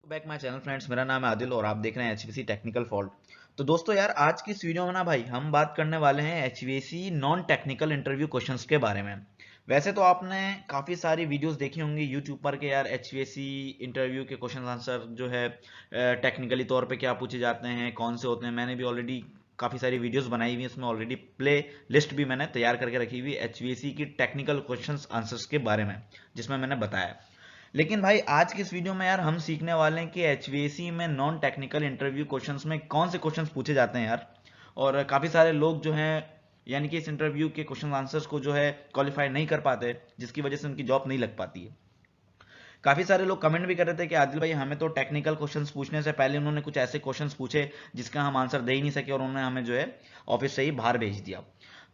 Back my channel friends, मेरा नाम है आदिल और आप देख रहे हैं एचवीसी टेक्निकल फॉल्ट। तो दोस्तों यार, आज की इस वीडियो में ना भाई हम बात करने वाले हैं HVC non technical interview questions के बारे में। वैसे तो आपने काफ़ी सारी वीडियोस देखी होंगी यूट्यूब पर के यार एचवीसी इंटरव्यू के क्वेश्चन आंसर जो है टेक्निकली तौर पे क्या पूछे जाते हैं, कौन से होते हैं। मैंने भी ऑलरेडी काफ़ी सारी वीडियोस बनाई हुई हैं, उसमें ऑलरेडी प्ले लिस्ट भी मैंने तैयार करके रखी हुई है एचवीसी की टेक्निकल क्वेश्चंस आंसर्स के बारे में, जिसमें मैंने बताया। लेकिन भाई आज की इस वीडियो में यार हम सीखने वाले हैं कि एचवीएसी में नॉन टेक्निकल इंटरव्यू क्वेश्चंस में कौन से क्वेश्चंस पूछे जाते हैं यार। और काफ़ी सारे लोग जो हैं यानी कि इस इंटरव्यू के क्वेश्चन आंसर्स को जो है क्वालिफाई नहीं कर पाते, जिसकी वजह से उनकी जॉब नहीं लग पाती है। काफ़ी सारे लोग कमेंट भी कर रहे थे कि आदिल भाई हमें तो टेक्निकल क्वेश्चंस पूछने से पहले उन्होंने कुछ ऐसे क्वेश्चंस पूछे जिसका हम आंसर दे ही नहीं सके और उन्होंने हमें जो है ऑफिस से ही बाहर भेज दिया।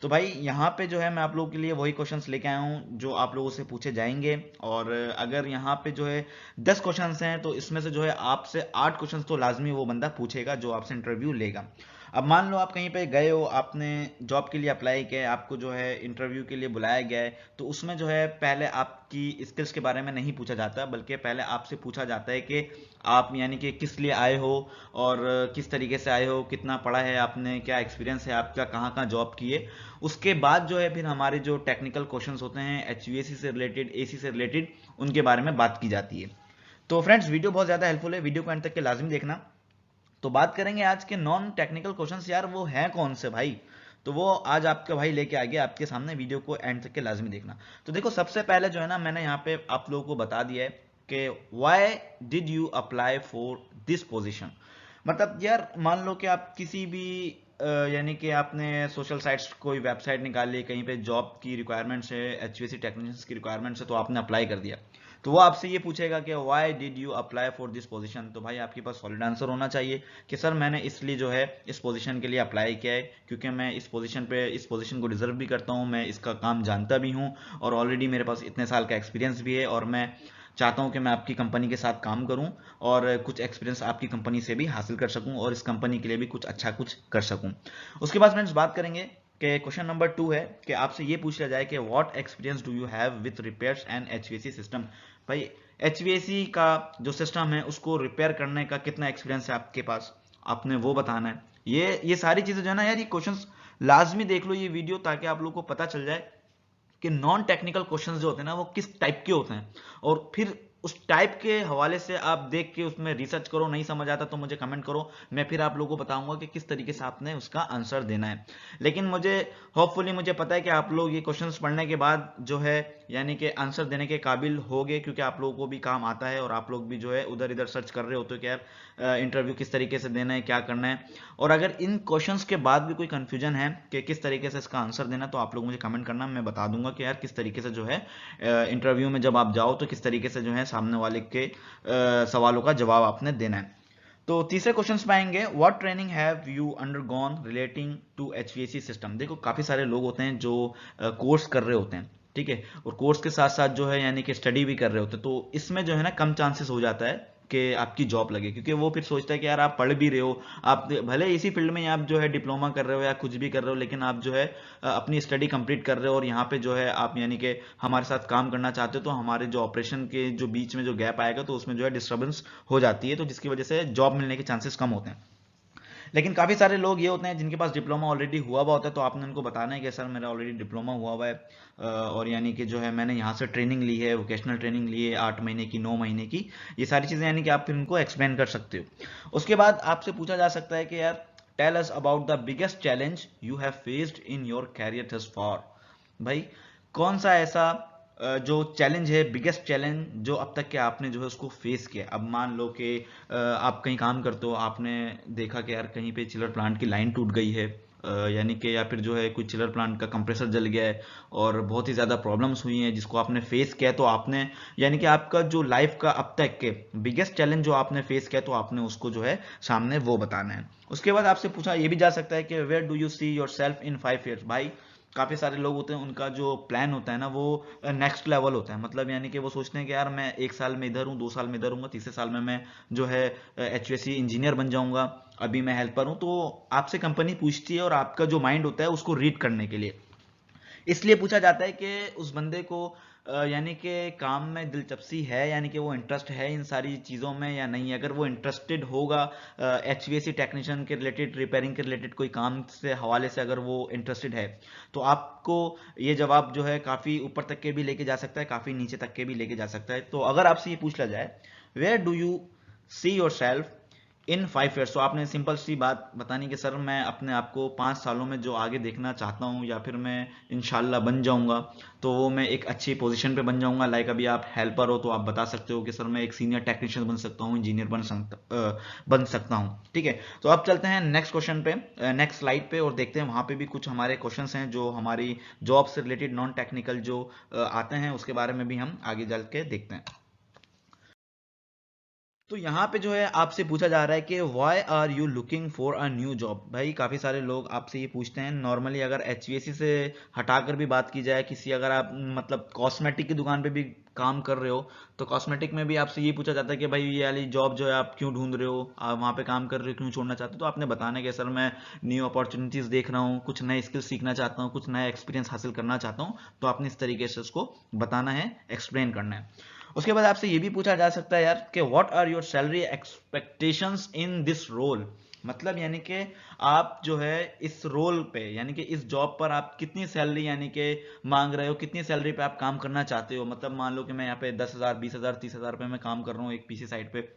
तो भाई यहाँ पे जो है मैं आप लोगों के लिए वही क्वेश्चंस लेके आया हूँ जो आप लोगों से पूछे जाएंगे। और अगर यहाँ पे जो है 10 क्वेश्चंस हैं तो इसमें से जो है आपसे 8 क्वेश्चंस तो लाजमी वो बंदा पूछेगा जो आपसे इंटरव्यू लेगा। अब मान लो आप कहीं पे गए हो, आपने जॉब के लिए अप्लाई किया है, आपको जो है इंटरव्यू के लिए बुलाया गया है, तो उसमें जो है पहले आपकी स्किल्स के बारे में नहीं पूछा जाता, बल्कि पहले आपसे पूछा जाता है कि आप यानी कि किस लिए आए हो और किस तरीके से आए हो, कितना पढ़ा है आपने, क्या एक्सपीरियंस है आपका, कहाँ कहाँ जॉब किए। उसके बाद जो है फिर हमारे जो टेक्निकल क्वेश्चंस होते हैं एचवीएसी से रिलेटेड, एसी से रिलेटेड, उनके बारे में बात की जाती है। तो फ्रेंड्स वीडियो बहुत ज़्यादा हेल्पफुल है, वीडियो को एंड तक के लाजमी देखना। तो बात करेंगे आज के नॉन टेक्निकल क्वेश्चंस यार, वो हैं कौन से भाई। तो वो आज आपके भाई लेके आ गया आपके सामने, वीडियो को एंड तक के लाजमी देखना। तो देखो सबसे पहले जो है ना, मैंने यहाँ पे आप लोगों को बता दिया है कि why did you apply for this position. मतलब यार मान लो कि आप किसी भी यानी कि आपने सोशल साइट्स कोई वेबसाइट निकाली, कहीं पे जॉब की रिक्वायरमेंट्स है, एचवीएसी टेक्नीशियंस की रिक्वायरमेंट्स है, तो आपने अप्लाई कर दिया। तो वो आपसे ये पूछेगा कि why did you apply for this position. तो भाई आपके पास सॉलिड आंसर होना चाहिए कि सर मैंने इसलिए जो है इस पोजीशन के लिए अप्लाई किया है क्योंकि मैं इस पोजीशन को डिजर्व भी करता हूँ, मैं इसका काम जानता भी हूँ और ऑलरेडी मेरे पास इतने साल का एक्सपीरियंस भी है और मैं चाहता हूँ कि मैं आपकी कंपनी के साथ काम करूँ और कुछ एक्सपीरियंस आपकी कंपनी से भी हासिल कर सकूँ और इस कंपनी के लिए भी कुछ अच्छा कुछ कर सकूँ। उसके बाद फ्रेंड्स बात करेंगे कि क्वेश्चन नंबर 2 है कि आपसे ये पूछ लिया जाए कि what experience do you have with repairs and HVAC system. भाई एचवीएसी का जो सिस्टम है उसको रिपेयर करने का कितना एक्सपीरियंस है आपके पास, आपने वो बताना है। ये सारी चीजें जो है ना यार, ये क्वेश्चंस लाजमी देख लो ये वीडियो, ताकि आप लोगों को पता चल जाए कि नॉन टेक्निकल क्वेश्चंस जो होते हैं ना वो किस टाइप के होते हैं। और फिर उस टाइप के हवाले से आप देख के उसमें रिसर्च करो, नहीं समझ आता तो मुझे कमेंट करो, मैं फिर आप लोगों को बताऊंगा कि किस तरीके से आपने उसका आंसर देना है। लेकिन मुझे होपफुली मुझे पता है कि आप लोग ये क्वेश्चंस पढ़ने के बाद जो है यानी कि आंसर देने के काबिल होगे, क्योंकि आप लोगों को भी काम आता है और आप लोग भी जो है उधर इधर सर्च कर रहे होते हो कि यार इंटरव्यू किस तरीके से देना है, क्या करना है। और अगर इन क्वेश्चंस के बाद भी कोई कंफ्यूजन है कि किस तरीके से इसका आंसर देना, तो आप लोग मुझे कमेंट करना, मैं बता दूंगा कि यार किस तरीके से जो है इंटरव्यू में जब आप जाओ तो किस तरीके से जो है सामने वाले के सवालों का जवाब आपने देना है। तो तीसरे क्वेश्चन पे आएंगे, what training have you undergone relating to HVAC system. देखो काफी सारे लोग होते हैं जो कोर्स कर रहे होते हैं, ठीक है, और कोर्स के साथ साथ जो है यानी कि स्टडी भी कर रहे होते हैं, तो इसमें जो है ना कम चांसेस हो जाता है कि आपकी जॉब लगे, क्योंकि वो फिर सोचता है कि यार आप पढ़ भी रहे हो, आप भले इसी फील्ड में आप जो है डिप्लोमा कर रहे हो या कुछ भी कर रहे हो, लेकिन आप जो है अपनी स्टडी कंप्लीट कर रहे हो और यहाँ पे जो है आप यानी कि हमारे साथ काम करना चाहते हो, तो हमारे जो ऑपरेशन के जो बीच में जो गैप आएगा तो उसमें जो है डिस्टर्बेंस हो जाती है, तो जिसकी वजह से जॉब मिलने के चांसेस कम होते हैं। लेकिन काफ़ी सारे लोग ये होते हैं जिनके पास डिप्लोमा ऑलरेडी हुआ हुआ होता है, तो आपने उनको बताना है कि सर मेरा ऑलरेडी डिप्लोमा हुआ हुआ है और यानी कि जो है मैंने यहाँ से ट्रेनिंग ली है, वोकेशनल ट्रेनिंग ली है 8 महीने की, 9 महीने की, ये सारी चीज़ें यानी कि आप फिर उनको एक्सप्लेन कर सकते हो। उसके बाद आपसे पूछा जा सकता है कि यार tell us about the biggest challenge you have faced in your career thus far. भाई कौन सा ऐसा जो चैलेंज है, बिगेस्ट चैलेंज जो अब तक के आपने जो है उसको फेस किया। अब मान लो कि आप कहीं काम करते हो, आपने देखा कि यार कहीं पे चिलर प्लांट की लाइन टूट गई है, यानी कि या फिर जो है कोई चिलर प्लांट का कंप्रेसर जल गया है और बहुत ही ज़्यादा प्रॉब्लम्स हुई हैं जिसको आपने फेस किया, तो आपने यानी कि आपका जो लाइफ का अब तक के बिगेस्ट चैलेंज जो आपने फेस किया, तो आपने उसको जो है सामने वो बताना है। उसके बाद आपसे पूछा ये भी जा सकता है कि where do you see yourself in 5 years. भाई काफ़ी सारे लोग होते हैं उनका जो प्लान होता है ना वो नेक्स्ट लेवल होता है, मतलब यानी कि वो सोचते हैं कि यार मैं 1 साल में इधर हूँ, 2 साल में इधर हूँ, तीसरे साल में मैं जो है एचवीएसी इंजीनियर बन जाऊंगा, अभी मैं हेल्पर हूँ। तो आपसे कंपनी पूछती है और आपका जो माइंड होता है उसको रीड करने के लिए इसलिए पूछा जाता है कि उस बंदे को यानी कि काम में दिलचस्पी है, यानी कि वो इंटरेस्ट है इन सारी चीज़ों में या नहीं। अगर वो इंटरेस्टेड होगा HVAC टेक्नीशियन के रिलेटेड, रिपेयरिंग के रिलेटेड कोई काम से हवाले से अगर वो इंटरेस्टेड है, तो आपको ये जवाब जो है काफ़ी ऊपर तक के भी लेके जा सकता है, काफ़ी नीचे तक के भी लेके जा सकता है। तो अगर आपसे ये पूछ लिया जाए where do you see yourself in 5 years, तो आपने सिंपल सी बात बतानी कि सर मैं अपने आप को 5 सालों में जो आगे देखना चाहता हूँ, या फिर मैं इंशाल्लाह बन जाऊंगा, तो वो मैं एक अच्छी पोजीशन पे बन जाऊंगा। लाइक अभी आप हेल्पर हो तो आप बता सकते हो कि सर मैं एक सीनियर टेक्नीशियन बन सकता हूँ, इंजीनियर बन सकता हूँ। ठीक है, तो अब चलते हैं नेक्स्ट क्वेश्चन पे, नेक्स्ट स्लाइड पे, और देखते हैं वहां पे भी कुछ हमारे क्वेश्चंस हैं जो हमारी जॉब से रिलेटेड नॉन टेक्निकल जो आते हैं, उसके बारे में भी हम आगे चल के देखते हैं। तो यहाँ पे जो है आपसे पूछा जा रहा है कि why are you looking for a new job. भाई काफ़ी सारे लोग आपसे ये पूछते हैं। नॉर्मली अगर HVAC से हटाकर भी बात की जाए, किसी अगर आप मतलब कॉस्मेटिक की दुकान पे भी काम कर रहे हो, तो कॉस्मेटिक में भी आपसे ये पूछा जाता है कि भाई ये वाली जॉब जो है आप क्यों ढूंढ रहे हो, आप वहाँ पे काम कर रहे हो, क्यों छोड़ना चाहते हो। तो आपने बताना कि सर मैं न्यू अपॉर्चुनिटीज़ देख रहा हूँ, कुछ नए स्किल्स सीखना चाहता हूँ, कुछ नया एक्सपीरियंस हासिल करना चाहता हूँ। तो आपने इस तरीके से उसको बताना है, एक्सप्लेन करना है। उसके बाद आपसे ये भी पूछा जा सकता है यार कि what are your salary expectations in this role. मतलब यानी कि आप जो है इस रोल पे, यानी कि इस जॉब पर आप कितनी सैलरी यानी कि मांग रहे हो, कितनी सैलरी पे आप काम करना चाहते हो। मतलब मान लो कि मैं यहाँ पे 10,000 20,000 30,000 रुपये में काम कर रहा हूँ एक पीसी साइट पे,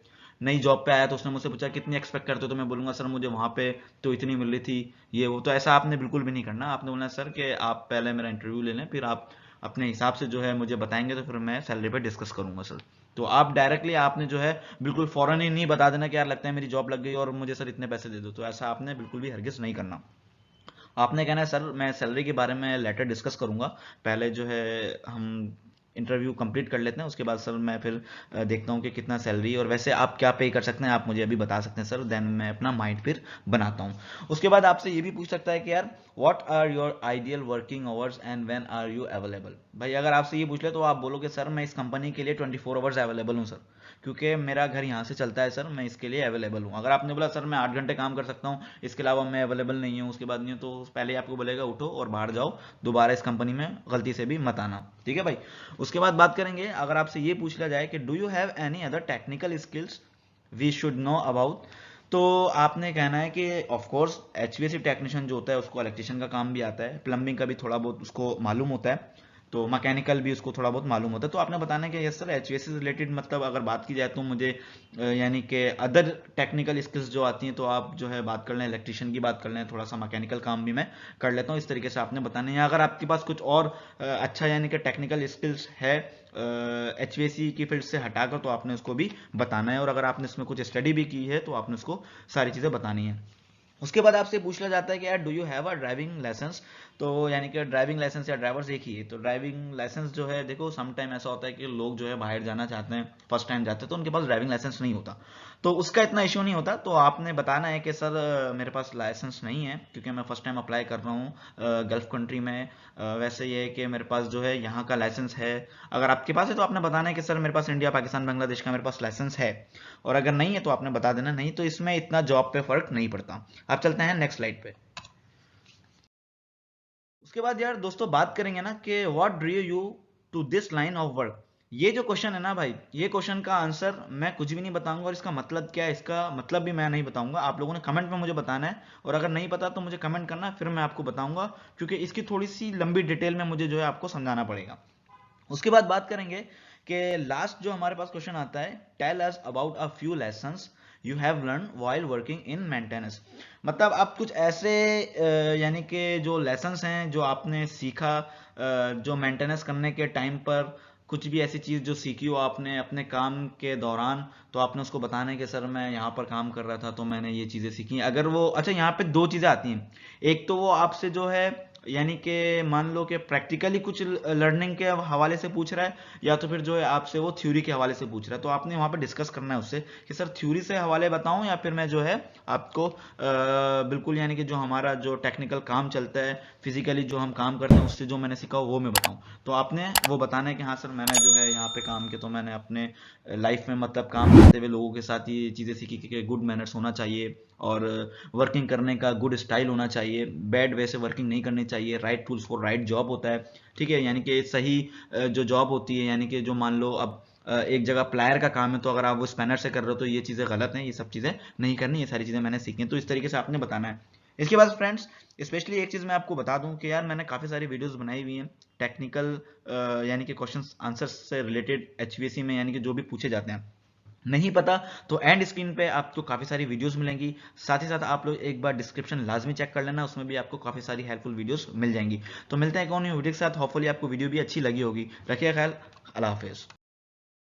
नई जॉब पे आया, तो उसने मुझसे पूछा कितनी एक्सपेक्ट करते हो, तो मैं बोलूंगा सर मुझे वहां पे तो इतनी मिल रही थी, ये वो। तो ऐसा आपने बिल्कुल भी नहीं करना। आपने बोलना सर कि आप पहले मेरा इंटरव्यू ले लें, फिर आप अपने हिसाब से जो है मुझे बताएंगे, तो फिर मैं सैलरी पे डिस्कस करूंगा सर। तो आप डायरेक्टली आपने जो है बिल्कुल फौरन ही नहीं बता देना कि यार लगता है मेरी जॉब लग गई और मुझे सर इतने पैसे दे दो। तो ऐसा आपने बिल्कुल भी हरगिज नहीं करना। आपने कहना है सर मैं सैलरी के बारे में लेटर डिस्कस करूंगा, पहले जो है हम इंटरव्यू कंप्लीट कर लेते हैं, उसके बाद सर मैं फिर देखता हूँ कि कितना सैलरी और वैसे आप क्या पे कर सकते हैं, आप मुझे अभी बता सकते हैं सर, देन मैं अपना माइंड फिर बनाता हूँ। उसके बाद आपसे ये भी पूछ सकता है कि यार what are your ideal working hours and when are you available. भाई अगर आपसे ये पूछ ले तो आप बोलोगे सर मैं इस कंपनी के लिए 24 आवर्स अवेलेबल हूँ सर, क्योंकि मेरा घर यहाँ से चलता है सर, मैं इसके लिए अवेलेबल हूँ। अगर आपने बोला सर मैं 8 घंटे काम कर सकता हूँ, इसके अलावा मैं अवेलेबल नहीं हूँ, उसके बाद नहीं हूँ, तो पहले ही आपको बोलेगा उठो और बाहर जाओ, दोबारा इस कंपनी में गलती से भी मत आना। ठीक है भाई। उसके बाद बात करेंगे, अगर आपसे ये पूछ लिया जाए कि do you have any other technical skills we should know about, तो आपने कहना है कि ऑफ कोर्स HVAC टेक्नीशियन जो होता है उसको इलेक्ट्रिशियन का काम भी आता है, प्लम्बिंग का भी थोड़ा बहुत उसको मालूम होता है, तो मैकेनिकल भी उसको थोड़ा बहुत मालूम होता है। तो आपने बताना है कि यस सर HVAC से रिलेटेड मतलब अगर बात की जाए तो मुझे यानी कि अदर टेक्निकल स्किल्स जो आती हैं तो आप जो है बात कर लें, इलेक्ट्रिशियन की बात कर लें, थोड़ा सा मैकेनिकल काम भी मैं कर लेता हूँ। इस तरीके से आपने बताना है। या अगर आपके पास कुछ और अच्छा यानी कि टेक्निकल स्किल्स है HVAC की फील्ड से हटाकर, तो आपने उसको भी बताना है। और अगर आपने इसमें कुछ स्टडी भी की है तो आपने उसको सारी चीज़ें बतानी है। उसके बाद आपसे पूछ लिया जाता है कि यार do you have a driving licence, तो यानी कि ड्राइविंग लाइसेंस या ड्राइवर्स एक ही है। तो ड्राइविंग लाइसेंस जो है, देखो सम टाइम ऐसा होता है कि लोग जो है बाहर जाना चाहते हैं, फर्स्ट टाइम जाते हैं, तो उनके पास ड्राइविंग लाइसेंस नहीं होता, तो उसका इतना इश्यू नहीं होता। तो आपने बताना है कि सर मेरे पास लाइसेंस नहीं है क्योंकि मैं फर्स्ट टाइम अप्लाई कर रहा हूँ गल्फ कंट्री में। वैसे ये है कि मेरे पास जो है यहाँ का लाइसेंस है। अगर आपके पास है तो आपने बताना है कि सर मेरे पास इंडिया पाकिस्तान बांग्लादेश का मेरे पास लाइसेंस है। और अगर नहीं है तो आपने बता देना नहीं, तो इसमें इतना जॉब पे फर्क नहीं पड़ता। अब चलते हैं नेक्स्ट स्लाइड पे। उसके बाद यार दोस्तों बात करेंगे ना कि what drive you to this line of work. ये जो क्वेश्चन है ना भाई, ये क्वेश्चन का आंसर मैं कुछ भी नहीं बताऊंगा, और इसका मतलब क्या है इसका मतलब भी मैं नहीं बताऊंगा। आप लोगों ने कमेंट में मुझे बताना है, और अगर नहीं पता तो मुझे कमेंट करना, फिर मैं आपको बताऊंगा, क्योंकि इसकी थोड़ी सी लंबी डिटेल में मुझे जो है आपको समझाना पड़ेगा। उसके बाद बात करेंगे कि लास्ट जो हमारे पास क्वेश्चन आता है, tell us about a few lessons you have learn while working in maintenance. मतलब आप कुछ ऐसे यानी कि जो लेसन्स हैं जो आपने सीखा जो मेंटेनेंस करने के टाइम पर, कुछ भी ऐसी चीज़ जो सीखी हो आपने अपने काम के दौरान, तो आपने उसको बताना है कि सर मैं यहाँ पर काम कर रहा था तो मैंने ये चीज़ें सीखी। अगर वो अच्छा, यहाँ पे दो चीज़ें आती हैं। एक तो वो आपसे जो है यानी कि मान लो कि प्रैक्टिकली कुछ लर्निंग के हवाले से पूछ रहा है, या तो फिर जो है आपसे वो थ्योरी के हवाले से पूछ रहा है। तो आपने वहाँ पे डिस्कस करना है उससे कि सर थ्योरी से हवाले बताऊं या फिर मैं जो है आपको बिल्कुल यानी कि जो हमारा जो टेक्निकल काम चलता है, फिजिकली जो हम काम करते हैं उससे जो मैंने सीखा वो मैं बताऊं। तो आपने वो बताना है कि हाँ सर मैंने जो है यहाँ पे काम किया, तो मैंने अपने लाइफ में मतलब काम करते हुए लोगों के साथ ये चीज़ें सीखी कि गुड मैनर्स होना चाहिए, और वर्किंग करने का गुड स्टाइल होना चाहिए, बैड वे से वर्किंग नहीं करनी चाहिए, right tools for right job होता है, ठीक है, यानी कि सही जो जॉब होती है, यानी कि जो मान लो अब एक जगह प्लायर का काम है तो अगर आप वो स्पैनर से कर रहे हो तो ये चीज़ें गलत हैं, ये सब चीज़ें नहीं करनी, ये सारी चीज़ें मैंने सीखी हैं, तो इस तरीके से आपने बताना है। इसके बाद फ्रेंड्स स्पेशली एक चीज़ मैं आपको बता दूं कि यार मैंने काफ़ी सारी वीडियोस बनाई हुई हैं टेक्निकल यानी कि क्वेश्चंस आंसर्स से रिलेटेड एचवीएसी में, यानी कि जो भी पूछे जाते हैं, नहीं पता तो एंड स्क्रीन पे आपको काफ़ी सारी वीडियोस मिलेंगी, साथ ही साथ आप लोग एक बार डिस्क्रिप्शन लाजमी चेक कर लेना, उसमें भी आपको काफ़ी सारी हेल्पफुल वीडियोस मिल जाएंगी। तो मिलते हैं कौन वीडियो के साथ, होपफुली आपको वीडियो भी अच्छी लगी होगी। रखिए ख्याल, अल्लाह हाफिज़।